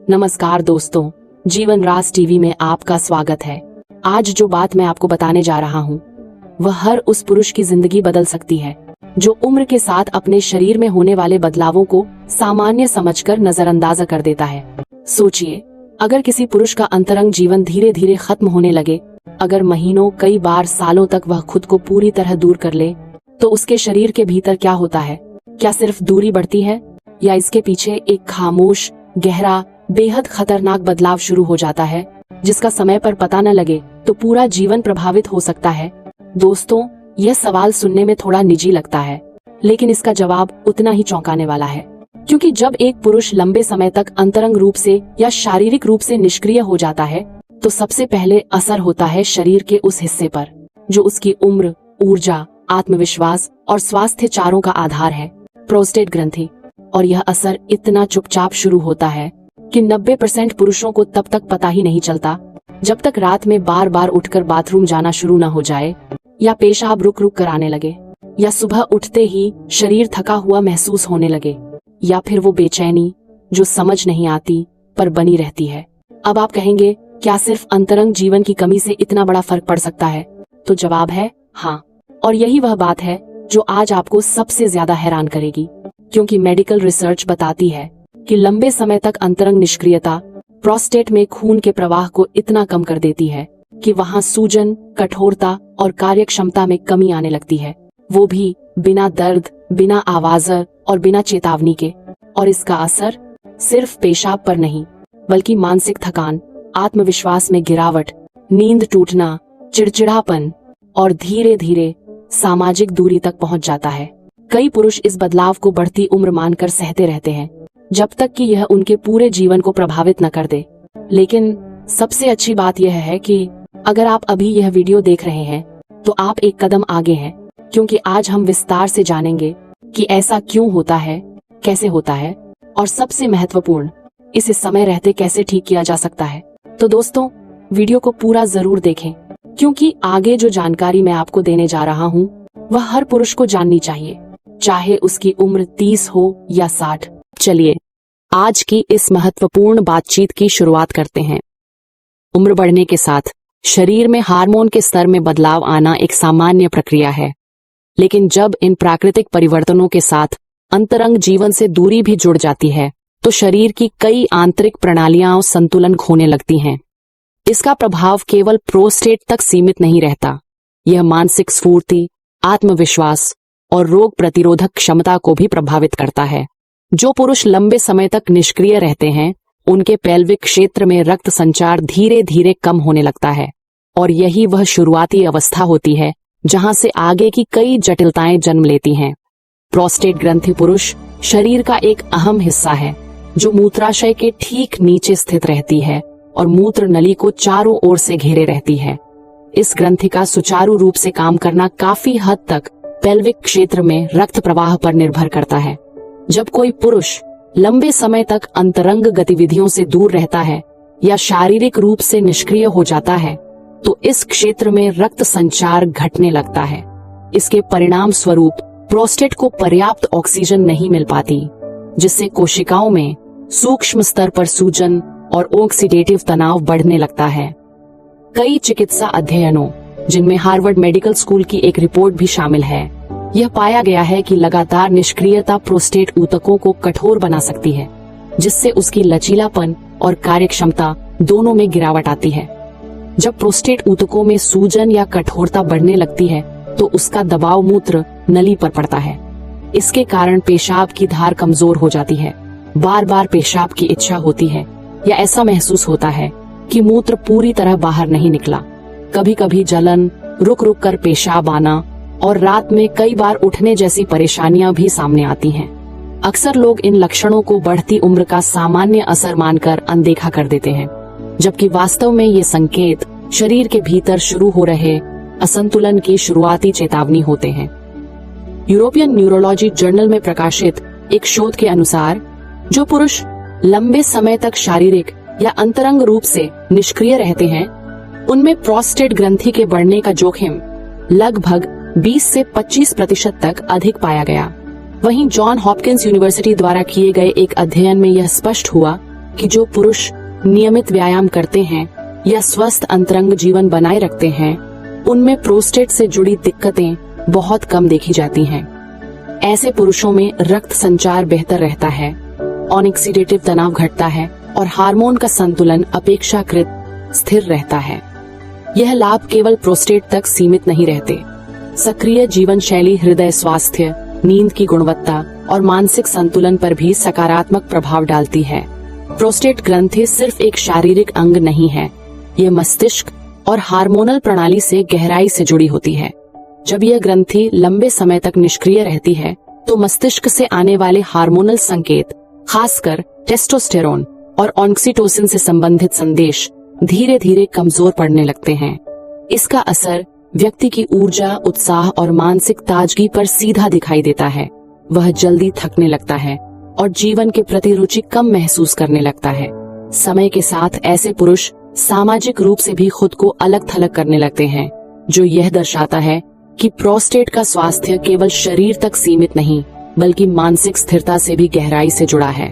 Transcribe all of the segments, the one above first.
नमस्कार दोस्तों, जीवन राज टीवी में आपका स्वागत है। आज जो बात मैं आपको बताने जा रहा हूँ वह हर उस पुरुष की जिंदगी बदल सकती है जो उम्र के साथ अपने शरीर में होने वाले बदलावों को सामान्य समझकर नजरअंदाज कर देता है। सोचिए, अगर किसी पुरुष का अंतरंग जीवन धीरे धीरे खत्म होने लगे, अगर महीनों कई बार सालों तक वह खुद को पूरी तरह दूर कर ले, तो उसके शरीर के भीतर क्या होता है? क्या सिर्फ दूरी बढ़ती है या इसके पीछे एक खामोश, गहरा, बेहद खतरनाक बदलाव शुरू हो जाता है जिसका समय पर पता न लगे तो पूरा जीवन प्रभावित हो सकता है? दोस्तों, यह सवाल सुनने में थोड़ा निजी लगता है, लेकिन इसका जवाब उतना ही चौंकाने वाला है, क्योंकि जब एक पुरुष लंबे समय तक अंतरंग रूप से या शारीरिक रूप से निष्क्रिय हो जाता है तो सबसे पहले असर होता है शरीर के उस हिस्से पर जो उसकी उम्र, ऊर्जा, आत्मविश्वास और स्वास्थ्य चारों का आधार है, प्रोस्टेट ग्रंथि। और यह असर इतना चुपचाप शुरू होता है कि 90% पुरुषों को तब तक पता ही नहीं चलता जब तक रात में बार बार उठकर बाथरूम जाना शुरू न हो जाए, या पेशाब रुक रुक कर आने लगे, या सुबह उठते ही शरीर थका हुआ महसूस होने लगे, या फिर वो बेचैनी जो समझ नहीं आती पर बनी रहती है। अब आप कहेंगे, क्या सिर्फ अंतरंग जीवन की कमी से इतना बड़ा फर्क पड़ सकता है? तो जवाब है हाँ। और यही वह बात है जो आज आपको सबसे ज्यादा हैरान करेगी, क्योंकि मेडिकल रिसर्च बताती है कि लंबे समय तक अंतरंग निष्क्रियता प्रोस्टेट में खून के प्रवाह को इतना कम कर देती है कि वहां सूजन, कठोरता और कार्यक्षमता में कमी आने लगती है, वो भी बिना दर्द, बिना आवाज और बिना चेतावनी के। और इसका असर सिर्फ पेशाब पर नहीं, बल्कि मानसिक थकान, आत्मविश्वास में गिरावट, नींद टूटना, चिड़चिड़ापन और धीरे धीरे सामाजिक दूरी तक पहुंच जाता है। कई पुरुष इस बदलाव को बढ़ती उम्र मानकर सहते रहते हैं जब तक कि यह उनके पूरे जीवन को प्रभावित न कर दे। लेकिन सबसे अच्छी बात यह है कि अगर आप अभी यह वीडियो देख रहे हैं तो आप एक कदम आगे हैं, क्योंकि आज हम विस्तार से जानेंगे कि ऐसा क्यों होता है, कैसे होता है और सबसे महत्वपूर्ण, इसे समय रहते कैसे ठीक किया जा सकता है। तो दोस्तों, वीडियो को पूरा जरूर देखें, क्योंकि आगे जो जानकारी मैं आपको देने जा रहा हूँ वह हर पुरुष को जाननी चाहिए, चाहे उसकी उम्र 30 हो या 60। चलिए आज की इस महत्वपूर्ण बातचीत की शुरुआत करते हैं। उम्र बढ़ने के साथ शरीर में हार्मोन के स्तर में बदलाव आना एक सामान्य प्रक्रिया है, लेकिन जब इन प्राकृतिक परिवर्तनों के साथ अंतरंग जीवन से दूरी भी जुड़ जाती है तो शरीर की कई आंतरिक प्रणालियां संतुलन खोने लगती हैं। इसका प्रभाव केवल प्रोस्टेट तक सीमित नहीं रहता, यह मानसिक स्फूर्ति, आत्मविश्वास और रोग प्रतिरोधक क्षमता को भी प्रभावित करता है। जो पुरुष लंबे समय तक निष्क्रिय रहते हैं उनके पेल्विक क्षेत्र में रक्त संचार धीरे धीरे कम होने लगता है, और यही वह शुरुआती अवस्था होती है जहां से आगे की कई जटिलताएं जन्म लेती हैं। प्रोस्टेट ग्रंथि पुरुष शरीर का एक अहम हिस्सा है जो मूत्राशय के ठीक नीचे स्थित रहती है और मूत्र नली को चारों ओर से घेरे रहती है। इस ग्रंथि का सुचारू रूप से काम करना काफी हद तक पेल्विक क्षेत्र में रक्त प्रवाह पर निर्भर करता है। जब कोई पुरुष लंबे समय तक अंतरंग गतिविधियों से दूर रहता है या शारीरिक रूप से निष्क्रिय हो जाता है तो इस क्षेत्र में रक्त संचार घटने लगता है। इसके परिणाम स्वरूप प्रोस्टेट को पर्याप्त ऑक्सीजन नहीं मिल पाती, जिससे कोशिकाओं में सूक्ष्म स्तर पर सूजन और ऑक्सीडेटिव तनाव बढ़ने लगता है। कई चिकित्सा अध्ययनों, जिनमें हार्वर्ड मेडिकल स्कूल की एक रिपोर्ट भी शामिल है, यह पाया गया है कि लगातार निष्क्रियता प्रोस्टेट ऊतकों को कठोर बना सकती है, जिससे उसकी लचीलापन और कार्यक्षमता दोनों में गिरावट आती है। जब प्रोस्टेट ऊतकों में सूजन या कठोरता बढ़ने लगती है तो उसका दबाव मूत्र नली पर पड़ता है। इसके कारण पेशाब की धार कमजोर हो जाती है, बार बार पेशाब की इच्छा होती है, या ऐसा महसूस होता है कि मूत्र पूरी तरह बाहर नहीं निकला। कभी कभी जलन, रुक रुक कर पेशाब आना और रात में कई बार उठने जैसी परेशानियां भी सामने आती हैं। अक्सर लोग इन लक्षणों को बढ़ती उम्र का सामान्य असर मानकर अनदेखा कर देते हैं, जबकि वास्तव में ये संकेत शरीर के भीतर शुरू हो रहे असंतुलन की शुरुआती चेतावनी होते हैं। यूरोपियन न्यूरोलॉजी जर्नल में प्रकाशित एक शोध के अनुसार जो पुरुष लंबे समय तक शारीरिक या अंतरंग रूप से निष्क्रिय रहते हैं उनमें प्रोस्टेट ग्रंथि के बढ़ने का जोखिम लगभग 20 से 25% तक अधिक पाया गया। वहीं जॉन हॉपकिंस यूनिवर्सिटी द्वारा किए गए एक अध्ययन में यह स्पष्ट हुआ कि जो पुरुष नियमित व्यायाम करते हैं या स्वस्थ अंतरंग जीवन बनाए रखते हैं, उनमें प्रोस्टेट से जुड़ी दिक्कतें बहुत कम देखी जाती हैं। ऐसे पुरुषों में रक्त संचार बेहतर रहता है, ऑक्सीडेटिव तनाव घटता है और हार्मोन का संतुलन अपेक्षाकृत स्थिर रहता है। यह लाभ केवल प्रोस्टेट तक सीमित नहीं रहते। सक्रिय जीवन शैली हृदय स्वास्थ्य, नींद की गुणवत्ता और मानसिक संतुलन पर भी सकारात्मक प्रभाव डालती है। प्रोस्टेट ग्रंथि सिर्फ एक शारीरिक अंग नहीं है, यह मस्तिष्क और हार्मोनल प्रणाली से गहराई से जुड़ी होती है। जब यह ग्रंथि लंबे समय तक निष्क्रिय रहती है तो मस्तिष्क से आने वाले हार्मोनल संकेत, खासकर टेस्टोस्टेरोन और ऑक्सीटोसिन से संबंधित संदेश धीरे धीरे कमजोर पड़ने लगते हैं। इसका असर व्यक्ति की ऊर्जा, उत्साह और मानसिक ताजगी पर सीधा दिखाई देता है। वह जल्दी थकने लगता है और जीवन के प्रति रुचि कम महसूस करने लगता है। समय के साथ ऐसे पुरुष सामाजिक रूप से भी खुद को अलग थलग करने लगते हैं, जो यह दर्शाता है कि प्रोस्टेट का स्वास्थ्य केवल शरीर तक सीमित नहीं, बल्कि मानसिक स्थिरता से भी गहराई से जुड़ा है।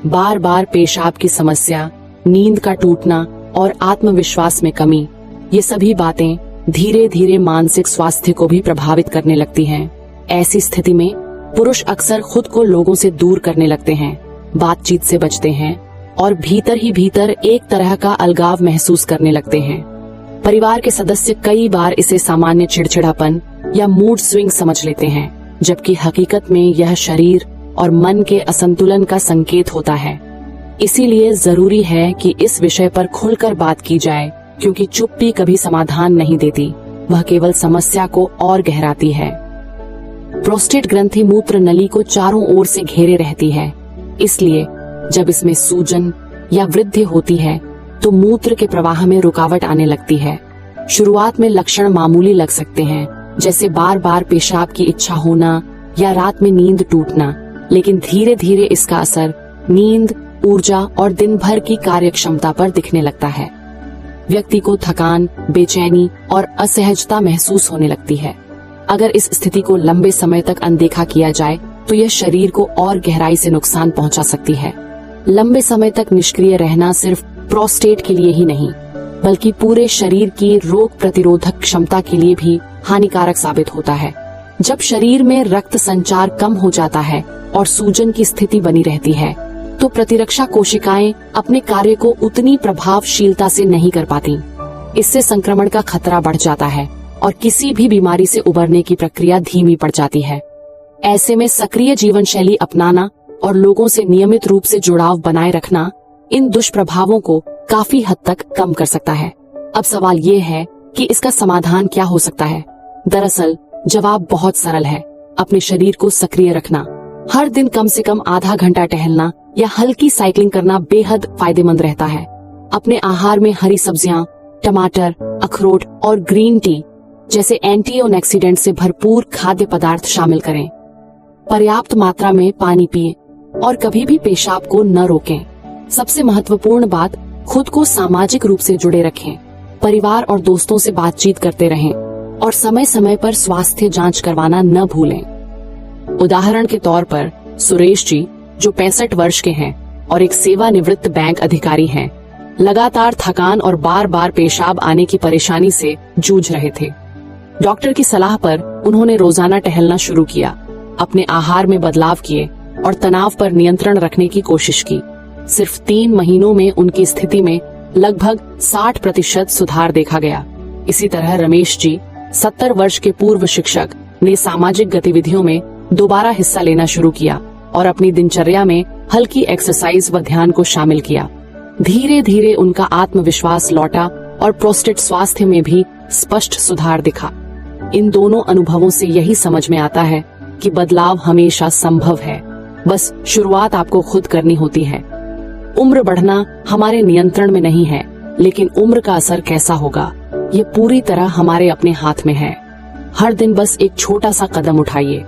बार बार पेशाब की समस्या, नींद का टूटना और आत्मविश्वास में कमी, ये सभी बातें धीरे धीरे मानसिक स्वास्थ्य को भी प्रभावित करने लगती हैं। ऐसी स्थिति में पुरुष अक्सर खुद को लोगों से दूर करने लगते हैं, बातचीत से बचते हैं और भीतर ही भीतर एक तरह का अलगाव महसूस करने लगते हैं। परिवार के सदस्य कई बार इसे सामान्य चिड़चिड़ापन या मूड स्विंग समझ लेते हैं, जबकि हकीकत में यह शरीर और मन के असंतुलन का संकेत होता है। इसीलिए जरूरी है कि इस विषय पर खुलकर बात की जाए, क्योंकि चुप्पी कभी समाधान नहीं देती, वह केवल समस्या को और गहराती है। प्रोस्टेट ग्रंथि मूत्र नली को चारों ओर से घेरे रहती है, इसलिए जब इसमें सूजन या वृद्धि होती है तो मूत्र के प्रवाह में रुकावट आने लगती है। शुरुआत में लक्षण मामूली लग सकते हैं, जैसे बार बार पेशाब की इच्छा होना या रात में नींद टूटना, लेकिन धीरे धीरे इसका असर नींद, ऊर्जा और दिन भर की कार्यक्षमता पर दिखने लगता है। व्यक्ति को थकान, बेचैनी और असहजता महसूस होने लगती है। अगर इस स्थिति को लंबे समय तक अनदेखा किया जाए तो यह शरीर को और गहराई से नुकसान पहुंचा सकती है। लंबे समय तक निष्क्रिय रहना सिर्फ प्रोस्टेट के लिए ही नहीं, बल्कि पूरे शरीर की रोग प्रतिरोधक क्षमता के लिए भी हानिकारक साबित होता है। जब शरीर में रक्त संचार कम हो जाता है और सूजन की स्थिति बनी रहती है, तो प्रतिरक्षा कोशिकाएं अपने कार्य को उतनी प्रभावशीलता से नहीं कर पाती। इससे संक्रमण का खतरा बढ़ जाता है और किसी भी बीमारी से उबरने की प्रक्रिया धीमी पड़ जाती है। ऐसे में सक्रिय जीवन शैली अपनाना और लोगों से नियमित रूप से जुड़ाव बनाए रखना इन दुष्प्रभावों को काफी हद तक कम कर सकता है। अब सवाल ये है कि इसका समाधान क्या हो सकता है। दरअसल जवाब बहुत सरल है, अपने शरीर को सक्रिय रखना। हर दिन कम से कम आधा घंटा टहलना या हल्की साइकिलिंग करना बेहद फायदेमंद रहता है। अपने आहार में हरी सब्जियां, टमाटर, अखरोट और ग्रीन टी जैसे एंटीऑक्सीडेंट से भरपूर खाद्य पदार्थ शामिल करें। पर्याप्त मात्रा में पानी पिएं और कभी भी पेशाब को न रोकें। सबसे महत्वपूर्ण बात, खुद को सामाजिक रूप से जुड़े रखें। परिवार और दोस्तों से बातचीत करते रहें और समय समय पर स्वास्थ्य जांच करवाना न भूलें। उदाहरण के तौर पर सुरेश जी, जो 65 वर्ष के हैं और एक सेवानिवृत्त बैंक अधिकारी हैं, लगातार थकान और बार बार पेशाब आने की परेशानी से जूझ रहे थे। डॉक्टर की सलाह पर उन्होंने रोजाना टहलना शुरू किया, अपने आहार में बदलाव किए और तनाव पर नियंत्रण रखने की कोशिश की। सिर्फ 3 महीनों में उनकी स्थिति में लगभग 60% सुधार देखा गया। इसी तरह रमेश जी, 70 वर्ष के पूर्व शिक्षक, ने सामाजिक गतिविधियों में दोबारा हिस्सा लेना शुरू किया और अपनी दिनचर्या में हल्की एक्सरसाइज व ध्यान को शामिल किया। धीरे धीरे उनका आत्मविश्वास लौटा और प्रोस्टेट स्वास्थ्य में भी स्पष्ट सुधार दिखा। इन दोनों अनुभवों से यही समझ में आता है कि बदलाव हमेशा संभव है, बस शुरुआत आपको खुद करनी होती है। उम्र बढ़ना हमारे नियंत्रण में नहीं है, लेकिन उम्र का असर कैसा होगा ये पूरी तरह हमारे अपने हाथ में है। हर दिन बस एक छोटा सा कदम उठाइए,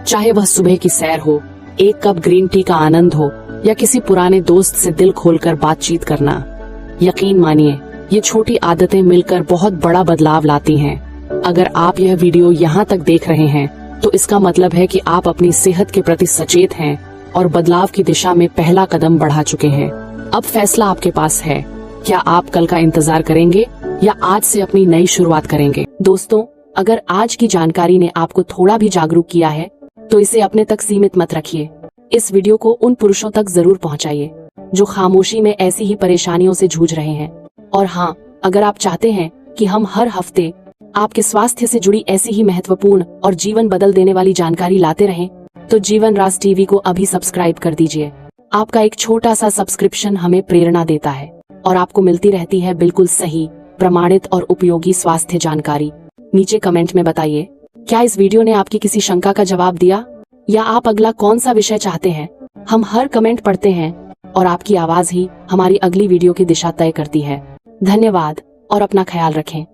चाहे वह सुबह की सैर हो, एक कप ग्रीन टी का आनंद हो या किसी पुराने दोस्त से दिल खोलकर बातचीत करना। यकीन मानिए, ये छोटी आदतें मिलकर बहुत बड़ा बदलाव लाती हैं। अगर आप यह वीडियो यहाँ तक देख रहे हैं तो इसका मतलब है कि आप अपनी सेहत के प्रति सचेत हैं और बदलाव की दिशा में पहला कदम बढ़ा चुके हैं। अब फैसला आपके पास है। क्या आप कल का इंतजार करेंगे या आज से अपनी नई शुरुआत करेंगे? दोस्तों, अगर आज की जानकारी ने आपको थोड़ा भी जागरूक किया है तो इसे अपने तक सीमित मत रखिए। इस वीडियो को उन पुरुषों तक जरूर पहुंचाइए जो खामोशी में ऐसी ही परेशानियों से जूझ रहे हैं। और हाँ, अगर आप चाहते हैं कि हम हर हफ्ते आपके स्वास्थ्य से जुड़ी ऐसी ही महत्वपूर्ण और जीवन बदल देने वाली जानकारी लाते रहें, तो जीवन राज टीवी को अभी सब्सक्राइब कर दीजिए। आपका एक छोटा सा सब्सक्रिप्शन हमें प्रेरणा देता है और आपको मिलती रहती है बिल्कुल सही, प्रमाणित और उपयोगी स्वास्थ्य जानकारी। नीचे कमेंट में बताइए, क्या इस वीडियो ने आपकी किसी शंका का जवाब दिया या आप अगला कौन सा विषय चाहते हैं? हम हर कमेंट पढ़ते हैं और आपकी आवाज ही हमारी अगली वीडियो की दिशा तय करती है। धन्यवाद और अपना ख्याल रखें।